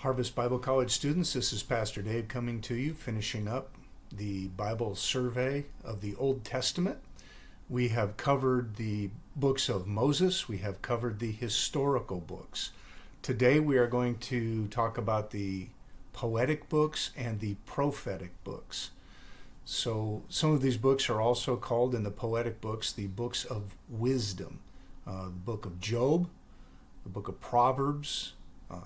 Harvest Bible College students, this is Pastor Dave coming to you, finishing up the Bible survey of the Old Testament. We have covered the books of Moses. We have covered the historical books. Today we are going to talk about the poetic books and the prophetic books. So some of these books are also called in the poetic books the books of wisdom. The book of Job, the book of Proverbs,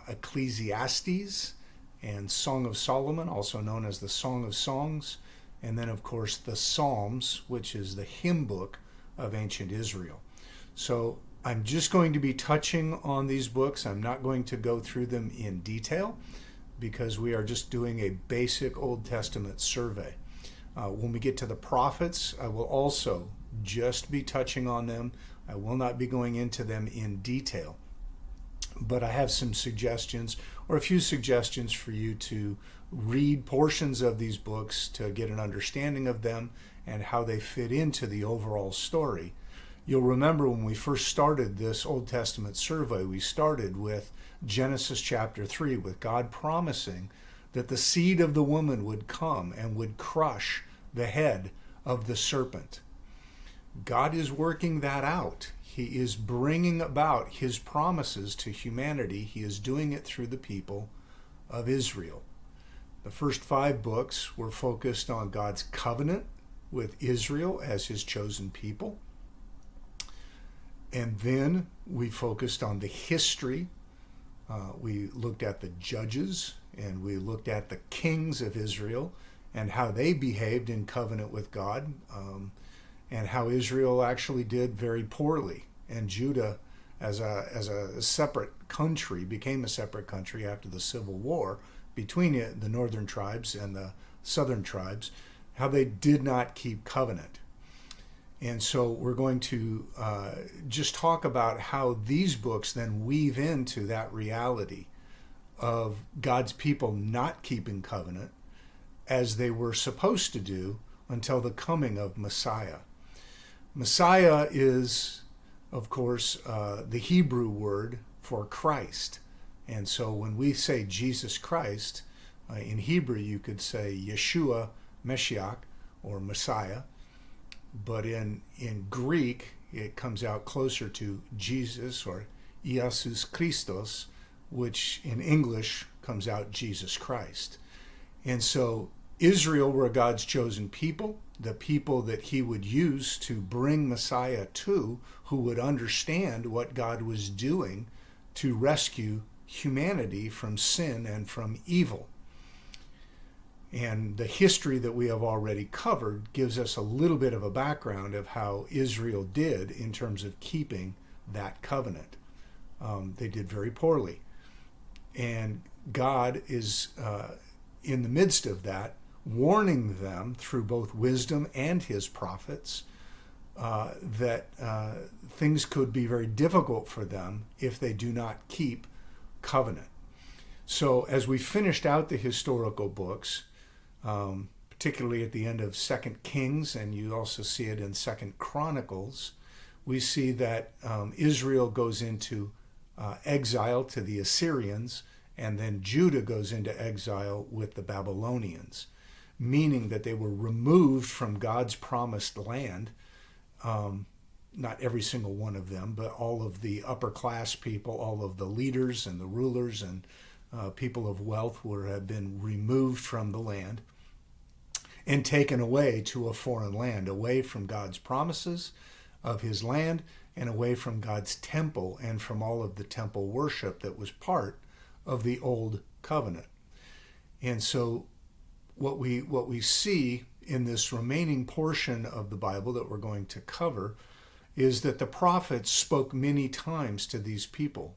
Ecclesiastes, and Song of Solomon, also known as the Song of Songs, and then of course the Psalms, which is the hymn book of ancient Israel. So I'm just going to be touching on these books. I'm not going to go through them in detail because we are just doing a basic Old Testament survey. When we get to the prophets, I will also just be touching on them. I will not be going into them in detail. But I have some suggestions, or a few suggestions for you to read portions of these books to get an understanding of them and how they fit into the overall story. You'll remember when we first started this Old Testament survey, we started with Genesis chapter 3, with God promising that the seed of the woman would come and would crush the head of the serpent. God is working that out. He is bringing about his promises to humanity. He is doing it through the people of Israel. The first 5 books were focused on God's covenant with Israel as his chosen people. And then we focused on the history. We looked at the judges, and we looked at the kings of Israel and how they behaved in covenant with God. And how Israel actually did very poorly, and Judah, as a separate country, became a separate country after the Civil War between the northern tribes and the southern tribes, how they did not keep covenant. And so we're going to just talk about how these books then weave into that reality of God's people not keeping covenant as they were supposed to do until the coming of Messiah. Messiah is, of course, the Hebrew word for Christ. And so when we say Jesus Christ, in Hebrew you could say Yeshua Meshiach, or Messiah. But in Greek, it comes out closer to Jesus, or Iesus Christos, which in English comes out Jesus Christ. And so Israel were God's chosen people, the people that he would use to bring Messiah to, who would understand what God was doing to rescue humanity from sin and from evil. And the history that we have already covered gives us a little bit of a background of how Israel did in terms of keeping that covenant. They did very poorly. And God is in the midst of that, warning them through both wisdom and his prophets that things could be very difficult for them if they do not keep covenant. So as we finished out the historical books, particularly at the end of 2 Kings, and you also see it in 2 Chronicles, we see that Israel goes into exile to the Assyrians, and then Judah goes into exile with the Babylonians, meaning that they were removed from God's promised land. Not every single one of them, but all of the upper class people, all of the leaders and the rulers and people of wealth have been removed from the land and taken away to a foreign land, away from God's promises of his land and away from God's temple and from all of the temple worship that was part of the old covenant. And so what we see in this remaining portion of the Bible that we're going to cover is that the prophets spoke many times to these people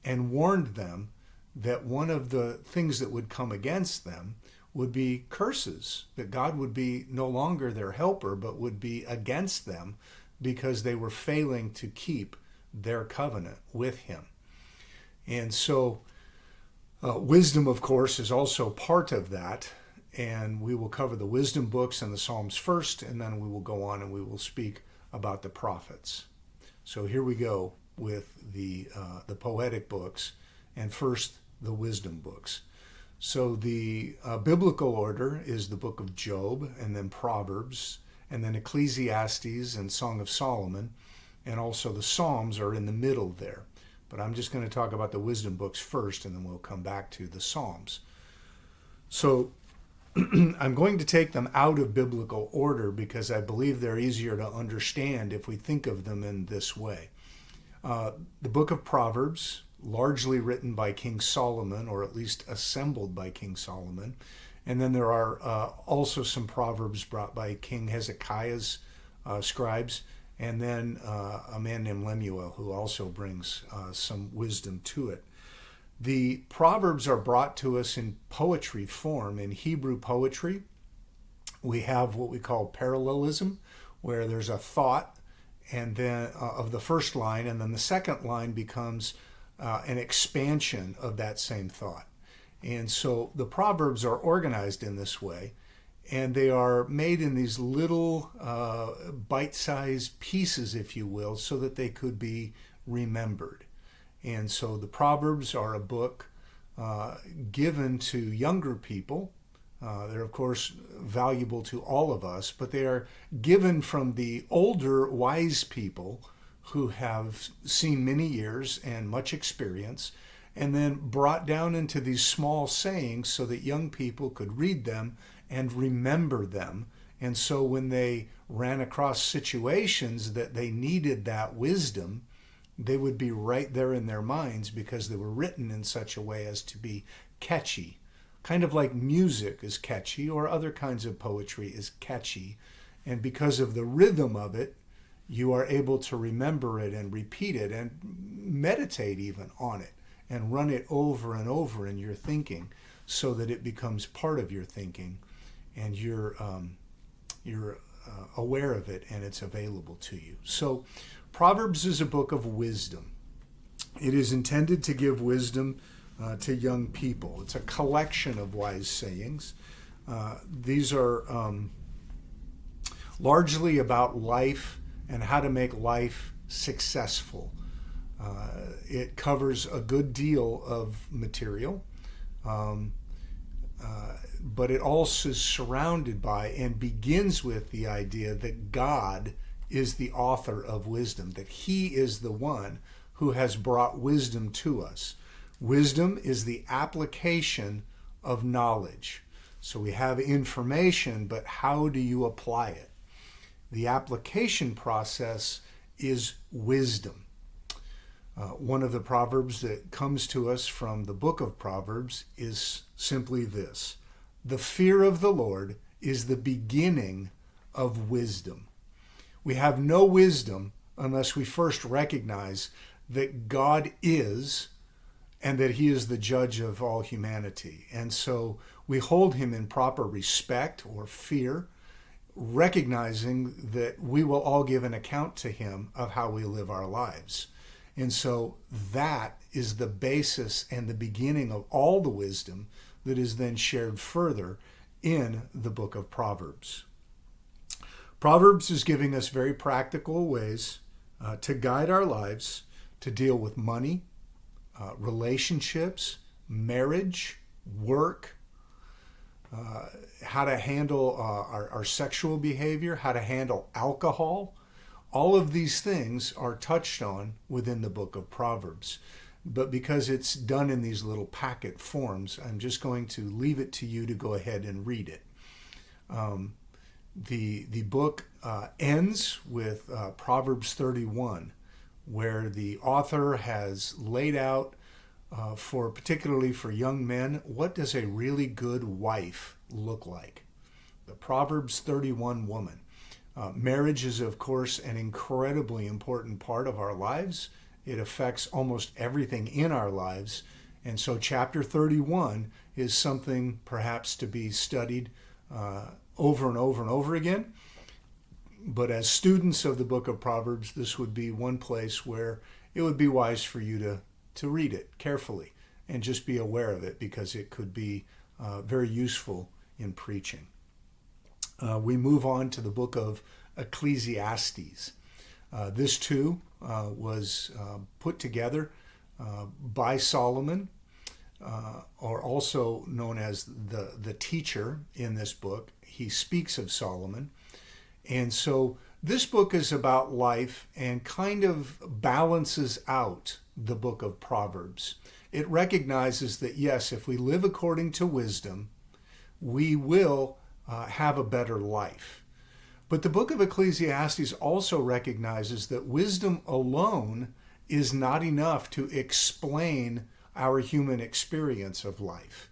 and warned them that one of the things that would come against them would be curses, that God would be no longer their helper, but would be against them because they were failing to keep their covenant with him. And so wisdom, of course, is also part of that. And we will cover the wisdom books and the Psalms first, and then we will go on and we will speak about the prophets. So here we go with the poetic books. And first, the wisdom books. So the biblical order is the book of Job, and then Proverbs, and then Ecclesiastes and Song of Solomon, and also the Psalms are in the middle there. But I'm just going to talk about the wisdom books first, and then we'll come back to the Psalms. So I'm going to take them out of biblical order because I believe they're easier to understand if we think of them in this way. The book of Proverbs, largely written by King Solomon, or at least assembled by King Solomon. And then there are also some Proverbs brought by King Hezekiah's scribes, and then a man named Lemuel who also brings some wisdom to it. The Proverbs are brought to us in poetry form. In Hebrew poetry, we have what we call parallelism, where there's a thought and then of the first line, and then the second line becomes an expansion of that same thought. And so the Proverbs are organized in this way, and they are made in these little bite-sized pieces, if you will, so that they could be remembered. And so the Proverbs are a book given to younger people. They're, of course, valuable to all of us, but they are given from the older, wise people who have seen many years and much experience, and then brought down into these small sayings so that young people could read them and remember them. And so when they ran across situations that they needed that wisdom, they would be right there in their minds because they were written in such a way as to be catchy. Kind of like music is catchy, or other kinds of poetry is catchy. And because of the rhythm of it, you are able to remember it and repeat it and meditate even on it and run it over and over in your thinking so that it becomes part of your thinking and you're aware of it and it's available to you. So Proverbs is a book of wisdom. It is intended to give wisdom to young people. It's a collection of wise sayings. These are largely about life and how to make life successful. It covers a good deal of material, but it also is surrounded by and begins with the idea that God is the author of wisdom, that He is the one who has brought wisdom to us. Wisdom is the application of knowledge. So we have information, but how do you apply it? The application process is wisdom. One of the Proverbs that comes to us from the book of Proverbs is simply this: the fear of the Lord is the beginning of wisdom. We have no wisdom unless we first recognize that God is, and that He is the judge of all humanity. And so we hold Him in proper respect or fear, recognizing that we will all give an account to Him of how we live our lives. And so that is the basis and the beginning of all the wisdom that is then shared further in the book of Proverbs. Proverbs is giving us very practical ways to guide our lives, to deal with money, relationships, marriage, work, how to handle our sexual behavior, how to handle alcohol. All of these things are touched on within the book of Proverbs. But because it's done in these little packet forms, I'm just going to leave it to you to go ahead and read it. The book ends with Proverbs 31, where the author has laid out particularly for young men, what does a really good wife look like? The Proverbs 31 woman. Marriage is, of course, an incredibly important part of our lives. It affects almost everything in our lives. And so chapter 31 is something perhaps to be studied over and over and over again. But as students of the book of Proverbs, this would be one place where it would be wise for you to read it carefully and just be aware of it, because it could be very useful in preaching. We move on to the book of Ecclesiastes. This too was put together by Solomon. or also known as the teacher in this book. He speaks of Solomon. And so this book is about life and kind of balances out the book of Proverbs. It recognizes that, yes, if we live according to wisdom, we will have a better life. But the book of Ecclesiastes also recognizes that wisdom alone is not enough to explain our human experience of life.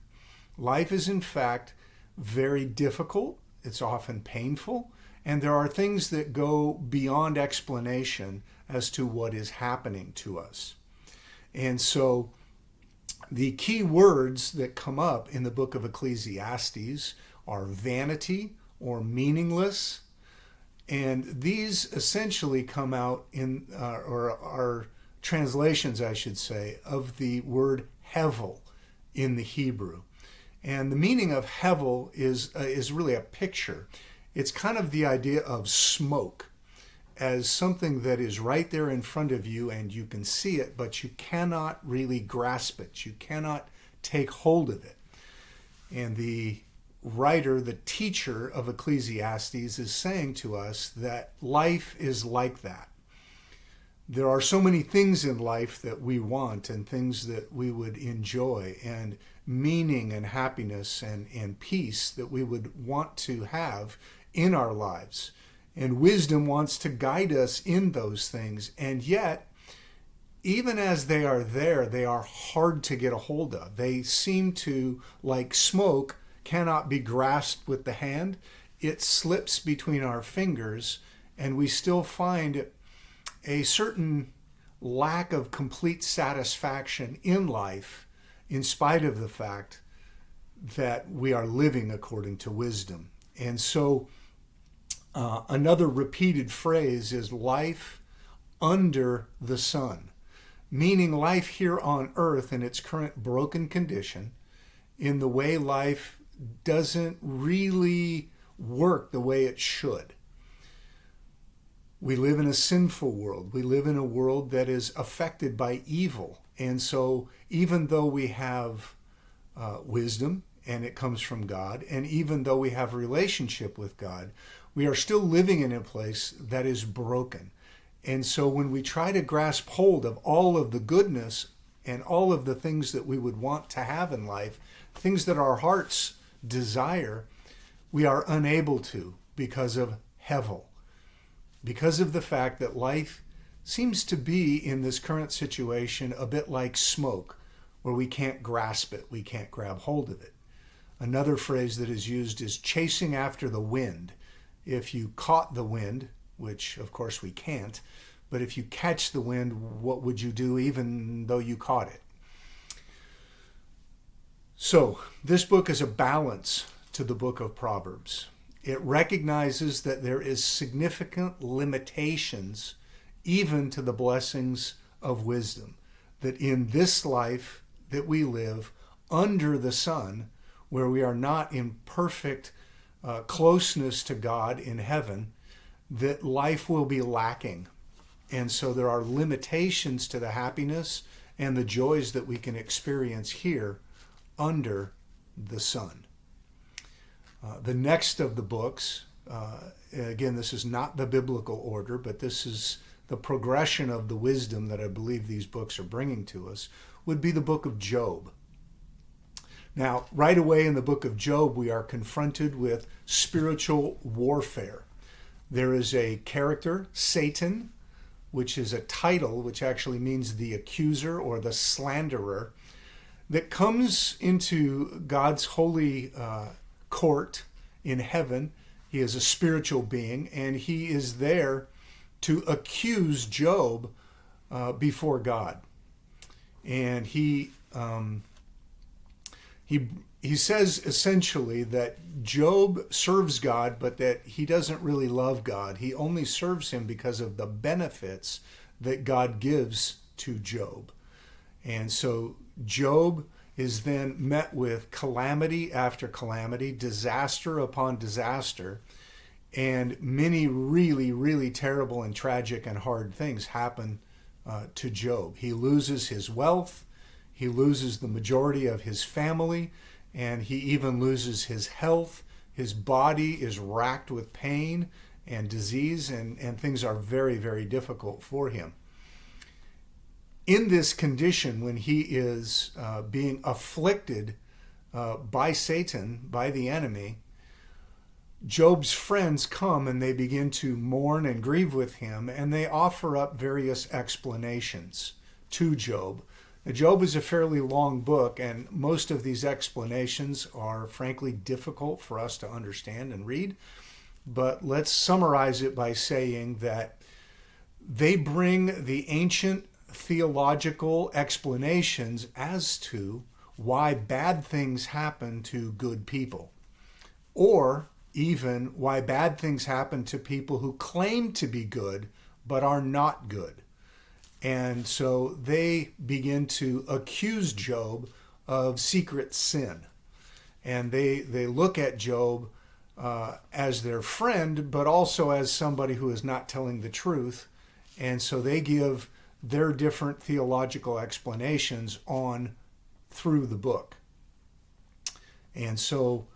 Life is, in fact, very difficult. It's often painful. And there are things that go beyond explanation as to what is happening to us. And so the key words that come up in the book of Ecclesiastes are vanity or meaningless. And these essentially come out in, or are translations, I should say, of the word hevel in the Hebrew. And the meaning of hevel is really a picture. It's kind of the idea of smoke as something that is right there in front of you and you can see it, but you cannot really grasp it. You cannot take hold of it. And the writer, the teacher of Ecclesiastes, is saying to us that life is like that. There are so many things in life that we want and things that we would enjoy, and meaning and happiness and peace that we would want to have in our lives. And wisdom wants to guide us in those things. And yet, even as they are there, they are hard to get a hold of. They seem to, like smoke, cannot be grasped with the hand. It slips between our fingers, and we still find a certain lack of complete satisfaction in life, in spite of the fact that we are living according to wisdom. And so another repeated phrase is life under the sun, meaning life here on earth in its current broken condition, in the way life doesn't really work the way it should. We live in a sinful world. We live in a world that is affected by evil. And so even though we have wisdom, and it comes from God, and even though we have a relationship with God, we are still living in a place that is broken. And so when we try to grasp hold of all of the goodness and all of the things that we would want to have in life, things that our hearts desire, we are unable to because of hevel, because of the fact that life seems to be in this current situation a bit like smoke, where we can't grasp it, we can't grab hold of it. Another phrase that is used is chasing after the wind. If you caught the wind, which of course we can't, but if you catch the wind, what would you do even though you caught it? So this book is a balance to the book of Proverbs. It recognizes that there is significant limitations even to the blessings of wisdom, that in this life that we live under the sun, where we are not in perfect closeness to God in heaven, that life will be lacking. And so there are limitations to the happiness and the joys that we can experience here under the sun. The next of the books, again, this is not the biblical order, but this is the progression of the wisdom that I believe these books are bringing to us, would be the book of Job. Now, right away in the book of Job, we are confronted with spiritual warfare. There is a character, Satan, which is a title, which actually means the accuser or the slanderer, that comes into God's holy court in heaven. He is a spiritual being, and he is there to accuse Job before God. And he says essentially that Job serves God, but that he doesn't really love God. He only serves him because of the benefits that God gives to Job. And so Job is then met with calamity after calamity, disaster upon disaster, and many really, really terrible and tragic and hard things happen to Job. He loses his wealth. He loses the majority of his family, and he even loses his health. His body is racked with pain and disease, and things are very, very difficult for him. In this condition, when he is being afflicted by Satan, by the enemy, Job's friends come and they begin to mourn and grieve with him, and they offer up various explanations to Job. Now, Job is a fairly long book, and most of these explanations are frankly difficult for us to understand and read. But let's summarize it by saying that they bring the ancient theological explanations as to why bad things happen to good people, or even why bad things happen to people who claim to be good but are not good. And so they begin to accuse Job of secret sin. And they look at Job as their friend, but also as somebody who is not telling the truth. And so they give their different theological explanations on through the book. And so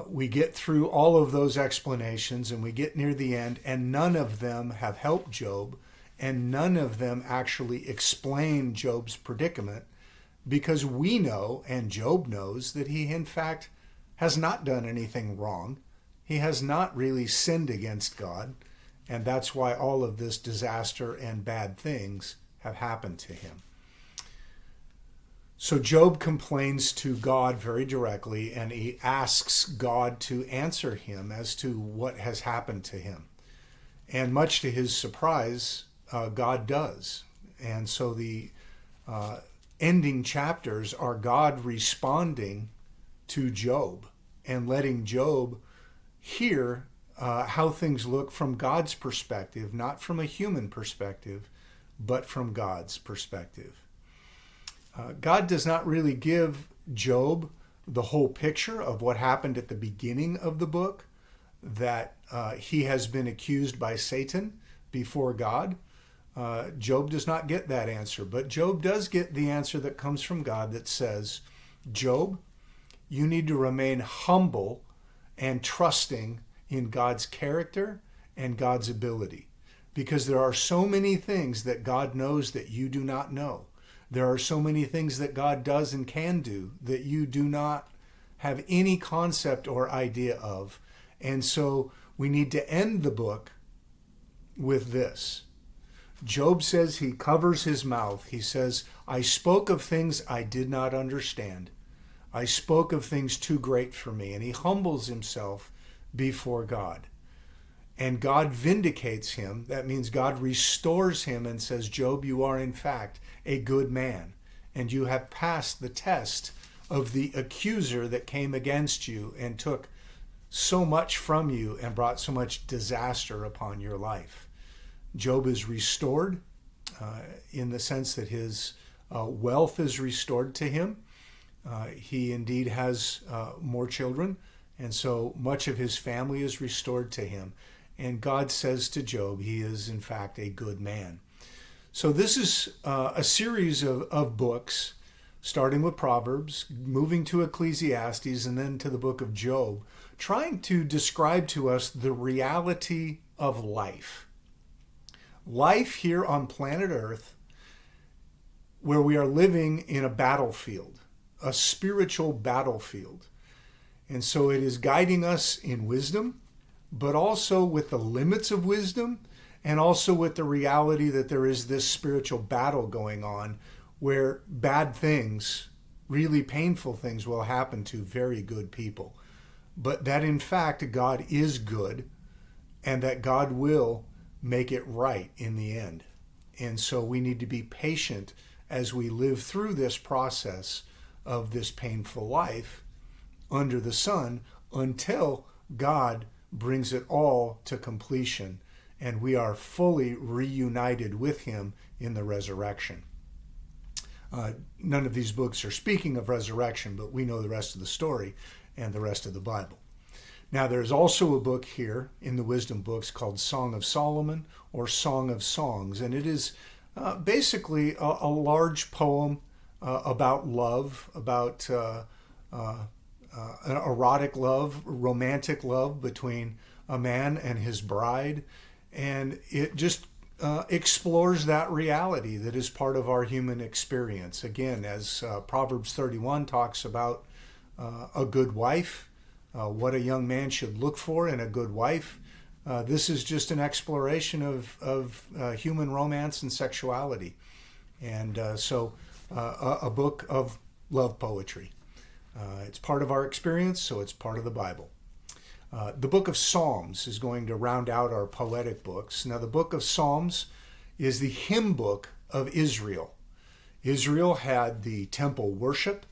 we get through all of those explanations, and we get near the end, and none of them have helped Job, and none of them actually explain Job's predicament, because we know, and Job knows, that he in fact has not done anything wrong. He has not really sinned against God, and that's why all of this disaster and bad things have happened to him. So Job complains to God very directly, and he asks God to answer him as to what has happened to him. And much to his surprise, God does. And so the ending chapters are God responding to Job and letting Job hear how things look from God's perspective, not from a human perspective, but from God's perspective. God does not really give Job the whole picture of what happened at the beginning of the book, that he has been accused by Satan before God. Job does not get that answer, but Job does get the answer that comes from God that says, Job, you need to remain humble and trusting in God's character and God's ability, because there are so many things that God knows that you do not know. There are so many things that God does and can do that you do not have any concept or idea of. And so we need to end the book with this. Job says he covers his mouth. He says, I spoke of things I did not understand. I spoke of things too great for me. And he humbles himself before God. And God vindicates him. That means God restores him and says, Job, you are in fact a good man, and you have passed the test of the accuser that came against you and took so much from you and brought so much disaster upon your life. Job is restored in the sense that his wealth is restored to him. He indeed has more children, and so much of his family is restored to him. And God says to Job, he is in fact a good man. So this is a series of books, starting with Proverbs, moving to Ecclesiastes, and then to the book of Job, trying to describe to us the reality of life. Life here on planet Earth, where we are living in a battlefield, a spiritual battlefield. And so it is guiding us in wisdom, but also with the limits of wisdom, and also with the reality that there is this spiritual battle going on where bad things, really painful things, will happen to very good people. But that in fact God is good, and that God will make it right in the end. And so we need to be patient as we live through this process of this painful life under the sun until God brings it all to completion and we are fully reunited with him in the resurrection. None of these books are speaking of resurrection, but we know the rest of the story and the rest of the Bible. Now, there's also a book here in the wisdom books called Song of Solomon or Song of Songs, and it is basically a large poem about love, about an erotic love, romantic love between a man and his bride. And it just explores that reality that is part of our human experience. Again, as Proverbs 31 talks about a good wife, what a young man should look for in a good wife. This is just an exploration of human romance and sexuality. And a book of love poetry. It's part of our experience, so it's part of the Bible. The book of Psalms is going to round out our poetic books. Now, the book of Psalms is the hymn book of Israel. Israel had the temple worship,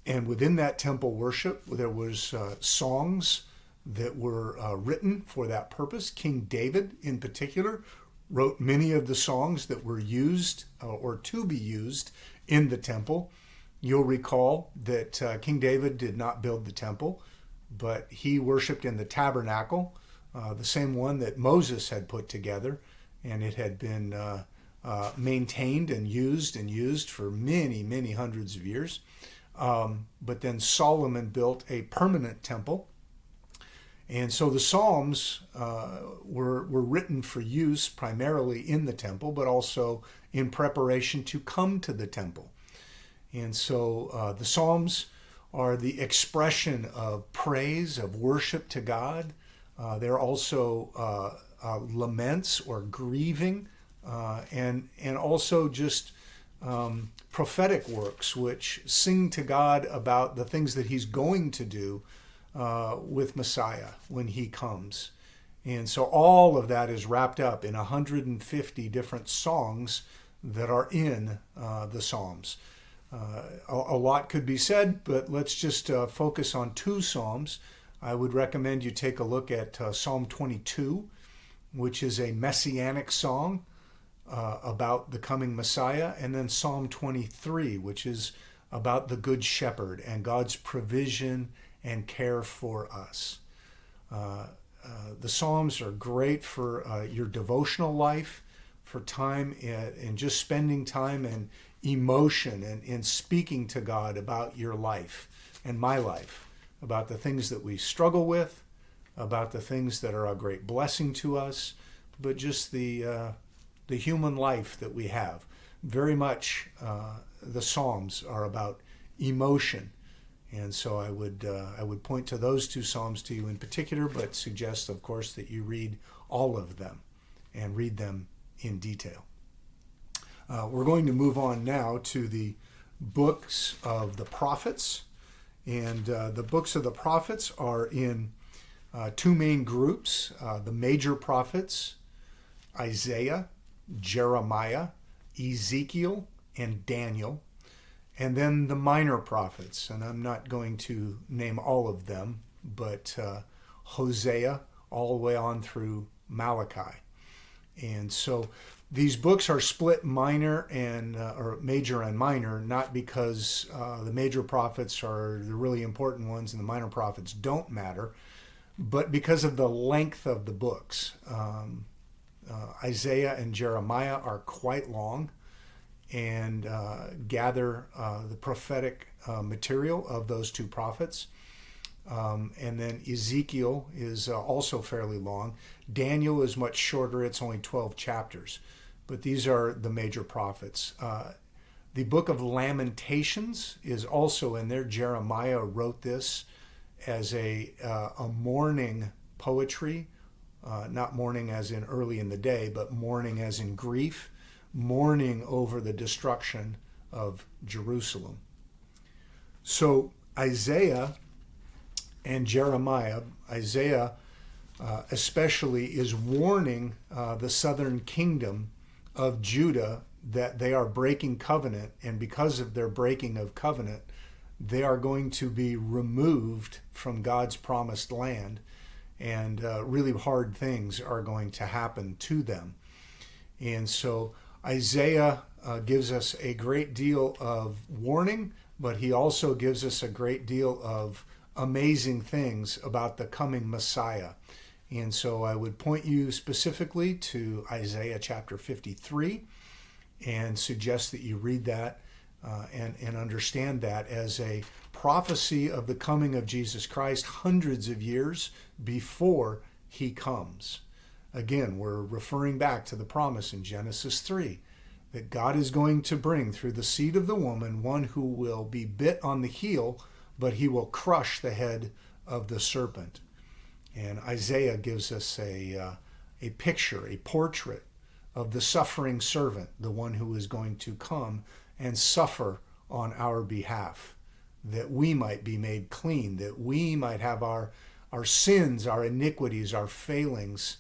and within that temple worship, there was songs that were written for that purpose. King David, in particular, wrote many of the songs that were used or to be used in the temple. You'll recall that King David did not build the temple, but he worshiped in the tabernacle, the same one that Moses had put together, and it had been maintained and used for many, many hundreds of years. But then Solomon built a permanent temple. And so the Psalms were written for use primarily in the temple, but also in preparation to come to the temple. And so the Psalms are the expression of praise, of worship to God. They're also laments or grieving, and also just prophetic works which sing to God about the things that he's going to do with Messiah when he comes. And so all of that is wrapped up in 150 different songs that are in the Psalms. A lot could be said, but let's just focus on two Psalms. I would recommend you take a look at Psalm 22, which is a messianic song about the coming Messiah, and then Psalm 23, which is about the Good Shepherd and God's provision and care for us. The Psalms are great for your devotional life, for time and just spending time and emotion and in speaking to God about your life and my life, about the things that we struggle with, about the things that are a great blessing to us, but just the human life that we have. Very much the Psalms are about emotion. And so I would point to those two Psalms to you in particular, but suggest, of course, that you read all of them and read them in detail. We're going to move on now to the books of the prophets. And the books of the prophets are in two main groups. The major prophets, Isaiah, Jeremiah, Ezekiel, and Daniel. And then the minor prophets, and I'm not going to name all of them, but Hosea all the way on through Malachi. And so these books are split minor and or major and minor, not because the major prophets are the really important ones and the minor prophets don't matter, but because of the length of the books. Isaiah and Jeremiah are quite long and gather the prophetic material of those two prophets. And then Ezekiel is also fairly long. Daniel is much shorter. It's only 12 chapters. But these are the major prophets. The book of Lamentations is also in there. Jeremiah wrote this as a mourning poetry, not mourning as in early in the day, but mourning as in grief, mourning over the destruction of Jerusalem. So Isaiah and Jeremiah, Isaiah especially, is warning the southern kingdom of Judah that they are breaking covenant, and because of their breaking of covenant, they are going to be removed from God's promised land, and really hard things are going to happen to them. And so Isaiah gives us a great deal of warning, but he also gives us a great deal of amazing things about the coming Messiah. And so I would point you specifically to Isaiah chapter 53 and suggest that you read that and understand that as a prophecy of the coming of Jesus Christ hundreds of years before he comes. Again, we're referring back to the promise in Genesis 3 that God is going to bring through the seed of the woman one who will be bit on the heel, but he will crush the head of the serpent. And Isaiah gives us a picture, a portrait of the suffering servant, the one who is going to come and suffer on our behalf, that we might be made clean, that we might have our sins, our iniquities, our failings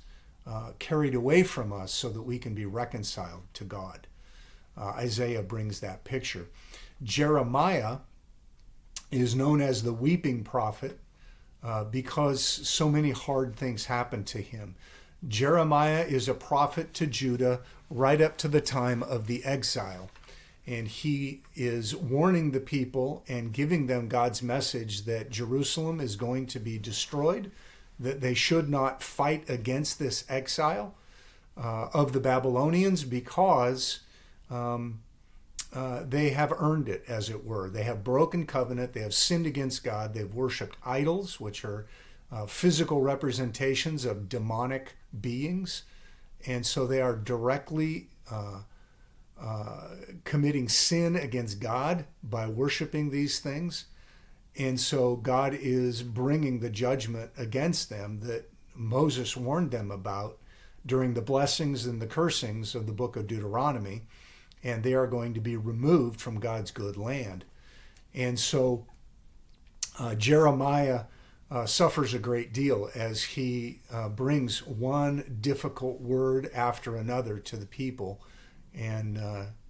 carried away from us so that we can be reconciled to God. Isaiah brings that picture. Jeremiah is known as the weeping prophet because so many hard things happened to him. Jeremiah is a prophet to Judah right up to the time of the exile. And he is warning the people and giving them God's message that Jerusalem is going to be destroyed, that they should not fight against this exile of the Babylonians because they have earned it, as it were. They have broken covenant. They have sinned against God. They've worshipped idols, which are physical representations of demonic beings. And so they are directly committing sin against God by worshiping these things. And so God is bringing the judgment against them that Moses warned them about during the blessings and the cursings of the book of Deuteronomy. And they are going to be removed from God's good land. And so Jeremiah suffers a great deal as he brings one difficult word after another to the people. And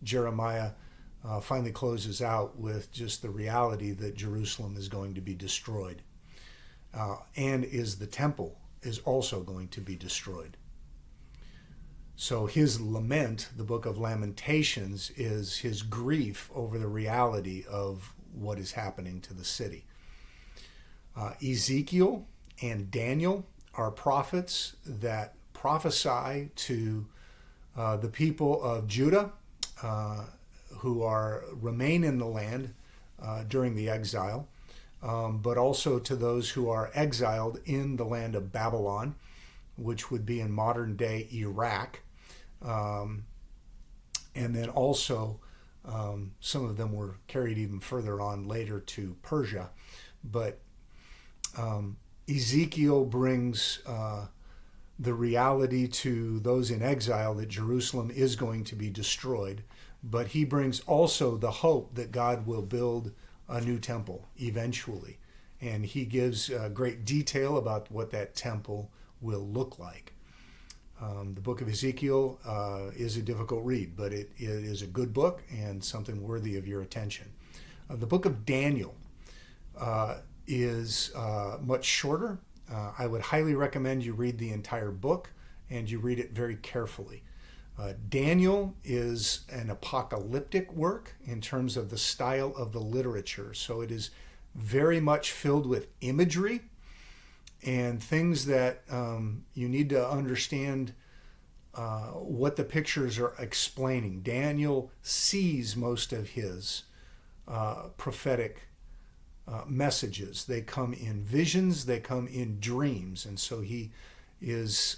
Jeremiah finally closes out with just the reality that Jerusalem is going to be destroyed, and the temple is also going to be destroyed. So his lament, the book of Lamentations, is his grief over the reality of what is happening to the city. Ezekiel and Daniel are prophets that prophesy to the people of Judah who remain in the land during the exile, but also to those who are exiled in the land of Babylon, which would be in modern day Iraq. And then also some of them were carried even further on later to Persia. But Ezekiel brings the reality to those in exile that Jerusalem is going to be destroyed, but he brings also the hope that God will build a new temple eventually. And he gives great detail about what that temple will look like. The book of Ezekiel is a difficult read, but it is a good book and something worthy of your attention. The book of Daniel is much shorter. I would highly recommend you read the entire book and you read it very carefully. Daniel is an apocalyptic work in terms of the style of the literature. So it is very much filled with imagery and things that you need to understand what the pictures are explaining. Daniel sees most of his prophetic messages. They come in visions, they come in dreams, and so he is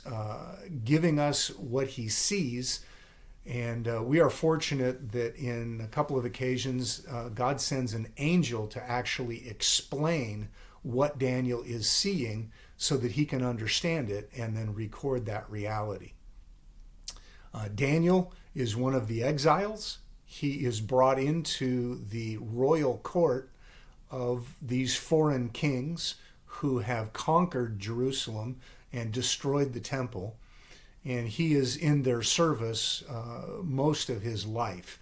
giving us what he sees. And we are fortunate that in a couple of occasions God sends an angel to actually explain what Daniel is seeing so that he can understand it and then record that reality. Daniel is one of the exiles. He is brought into the royal court of these foreign kings who have conquered Jerusalem and destroyed the temple, and he is in their service most of his life.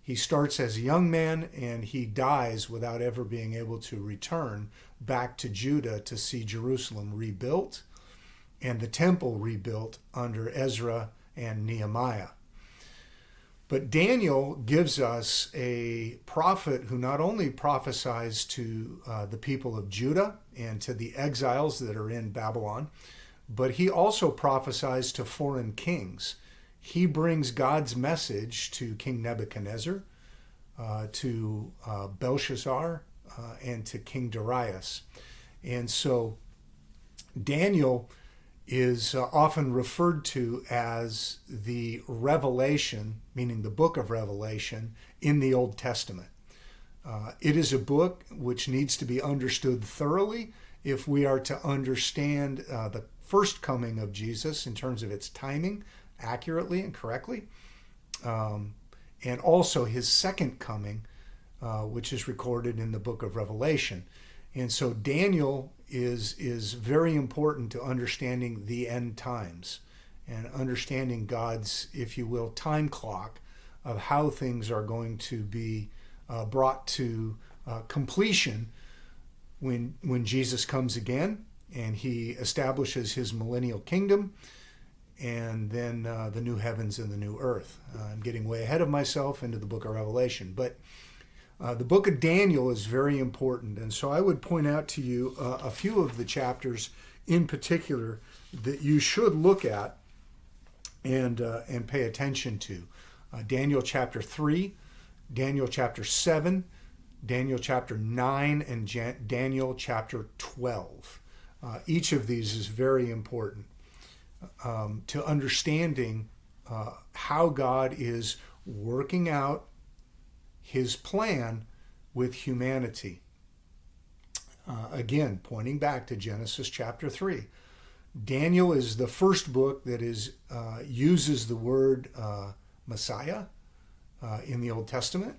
He starts as a young man and he dies without ever being able to return back to Judah to see Jerusalem rebuilt and the temple rebuilt under Ezra and Nehemiah. But Daniel gives us a prophet who not only prophesies to the people of Judah and to the exiles that are in Babylon, but he also prophesies to foreign kings. He brings God's message to King Nebuchadnezzar, to Belshazzar, and to King Darius. And so Daniel is often referred to as the Revelation, meaning the book of Revelation, in the Old Testament. It is a book which needs to be understood thoroughly if we are to understand the first coming of Jesus in terms of its timing accurately and correctly, and also his second coming, which is recorded in the book of Revelation. And so Daniel is very important to understanding the end times and understanding God's, if you will, time clock of how things are going to be brought to completion when Jesus comes again and he establishes his millennial kingdom, and then the new heavens and the new earth. I'm getting way ahead of myself into the book of Revelation, but the book of Daniel is very important, and so I would point out to you a few of the chapters in particular that you should look at and pay attention to. Daniel chapter 3, Daniel chapter 7, Daniel chapter 9, and Daniel chapter 12. Each of these is very important to understanding how God is working out his plan with humanity. Again, pointing back to Genesis chapter 3. Daniel is the first book that uses the word Messiah in the Old Testament.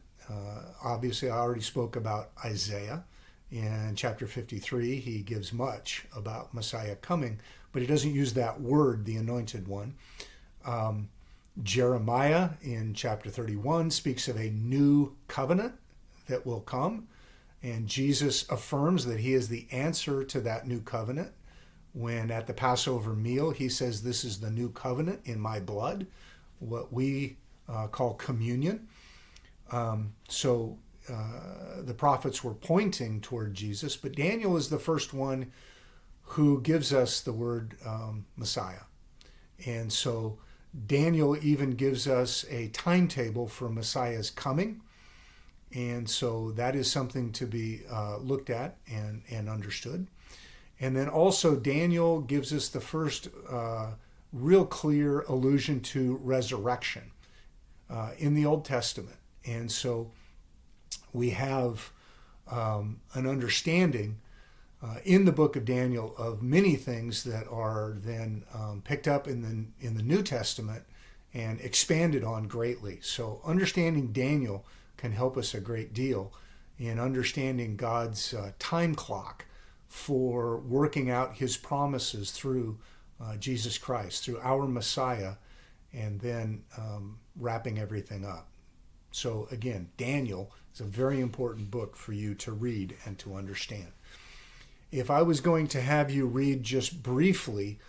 Obviously, I already spoke about Isaiah. In chapter 53, he gives much about Messiah coming, but he doesn't use that word, the anointed one. Jeremiah in chapter 31 speaks of a new covenant that will come, and Jesus affirms that he is the answer to that new covenant when at the Passover meal he says, "This is the new covenant in my blood," what we call communion. So the prophets were pointing toward Jesus, but Daniel is the first one who gives us the word Messiah. And so Daniel even gives us a timetable for Messiah's coming. And so that is something to be looked at and understood. And then also Daniel gives us the first real clear allusion to resurrection in the Old Testament. And so we have an understanding in the book of Daniel of many things that are then picked up in the New Testament and expanded on greatly. So understanding Daniel can help us a great deal in understanding God's time clock for working out his promises through Jesus Christ, through our Messiah, and then wrapping everything up. So again, Daniel is a very important book for you to read and to understand. If I was going to have you read just briefly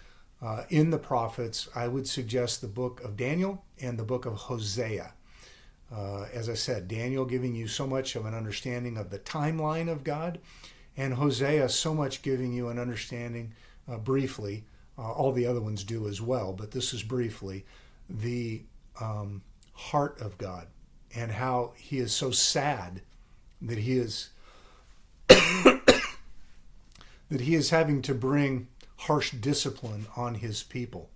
in the prophets, I would suggest the book of Daniel and the book of Hosea. As I said, Daniel giving you so much of an understanding of the timeline of God, and Hosea so much giving you an understanding briefly, all the other ones do as well, but this is briefly, the heart of God and how he is so sad that he is that he is having to bring harsh discipline on his people.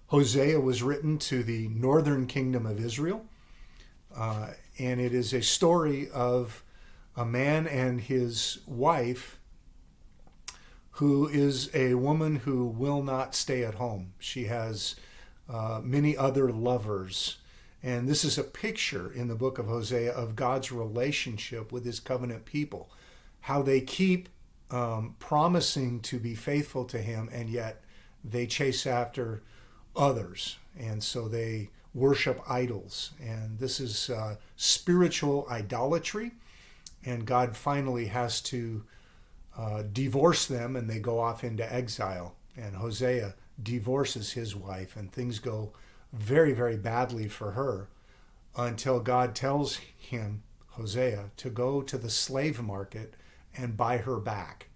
Hosea was written to the northern kingdom of Israel, and it is a story of a man and his wife who is a woman who will not stay at home. She has many other lovers. And this is a picture in the book of Hosea of God's relationship with his covenant people, how they keep promising to be faithful to him, and yet they chase after others. And so they worship idols. And this is spiritual idolatry. And God finally has to divorce them, and they go off into exile. And Hosea divorces his wife, and things go very, very badly for her until God tells him, Hosea, to go to the slave market and buy her back.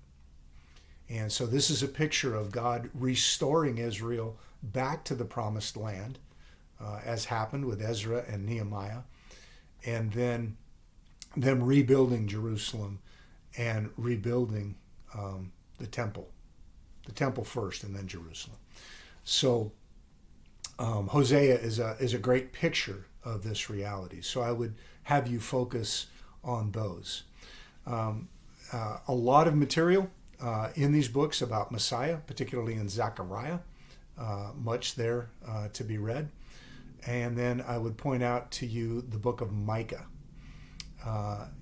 And so this is a picture of God restoring Israel back to the promised land, as happened with Ezra and Nehemiah. and then them rebuilding Jerusalem and rebuilding the temple first, and then Jerusalem. So Hosea is a great picture of this reality. So I would have you focus on those. A lot of material in these books about Messiah, particularly in Zechariah, much there to be read. And then I would point out to you the book of Micah.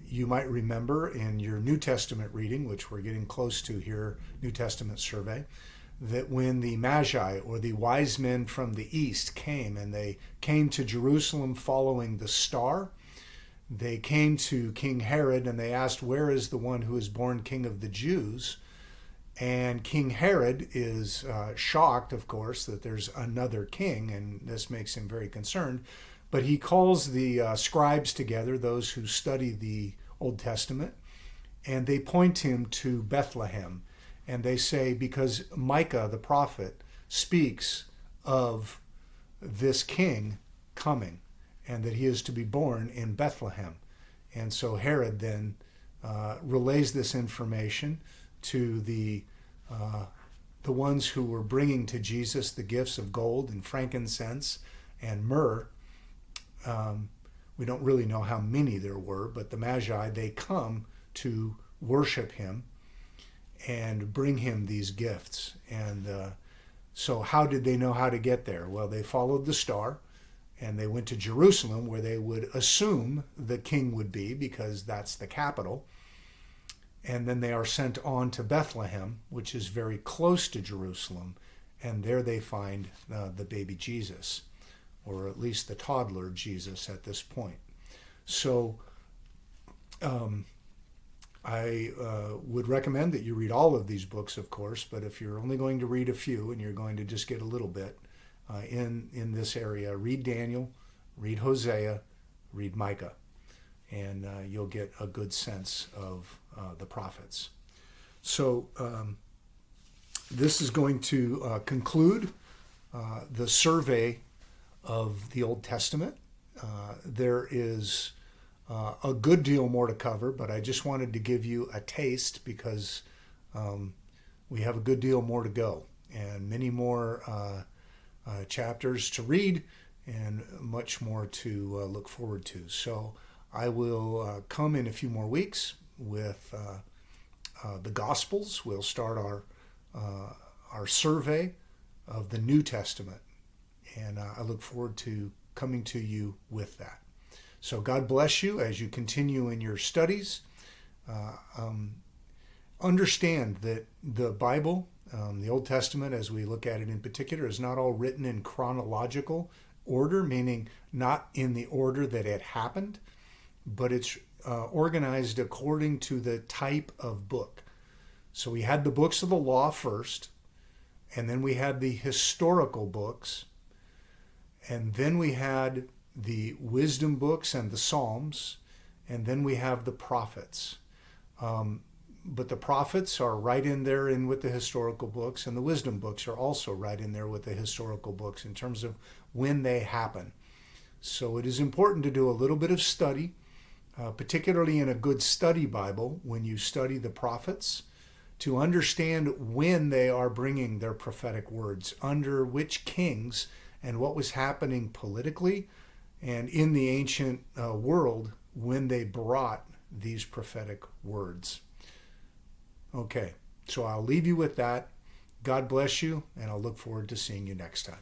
You might remember in your New Testament reading, which we're getting close to here, New Testament survey, that when the Magi, or the wise men from the east, came, and they came to Jerusalem following the star, they came to King Herod and they asked, "Where is the one who is born King of the Jews?" And King Herod is shocked, of course, that there's another king, and this makes him very concerned. But he calls the scribes together, those who study the Old Testament, and they point him to Bethlehem. And they say, because Micah, the prophet, speaks of this king coming, and that he is to be born in Bethlehem. And so Herod then relays this information to the ones who were bringing to Jesus the gifts of gold and frankincense and myrrh. We don't really know how many there were, but the Magi, they come to worship him and bring him these gifts. And so how did they know how to get there? Well, they followed the star, and they went to Jerusalem, where they would assume the king would be, because that's the capital. And then they are sent on to Bethlehem, which is very close to Jerusalem, and there they find the baby Jesus, or at least the toddler Jesus at this point. So I would recommend that you read all of these books, of course, but if you're only going to read a few and you're going to just get a little bit in this area, read Daniel, read Hosea, read Micah, and you'll get a good sense of the prophets. So this is going to conclude the survey of the Old Testament. There is a good deal more to cover, but I just wanted to give you a taste, because we have a good deal more to go, and many more chapters to read, and much more to look forward to. So I will come in a few more weeks with the Gospels. We'll start our survey of the New Testament, and I look forward to coming to you with that. So God bless you as you continue in your studies. Understand that the Bible, the Old Testament, as we look at it in particular, is not all written in chronological order, meaning not in the order that it happened, but it's organized according to the type of book. So we had the books of the law first, and then we had the historical books, and then we had the wisdom books and the Psalms, and then we have the prophets. But the prophets are right in there with the historical books, and the wisdom books are also right in there with the historical books in terms of when they happen. So it is important to do a little bit of study, particularly in a good study Bible, when you study the prophets, to understand when they are bringing their prophetic words, under which kings, and what was happening politically and in the ancient world when they brought these prophetic words. Okay, so I'll leave you with that. God bless you, and I'll look forward to seeing you next time.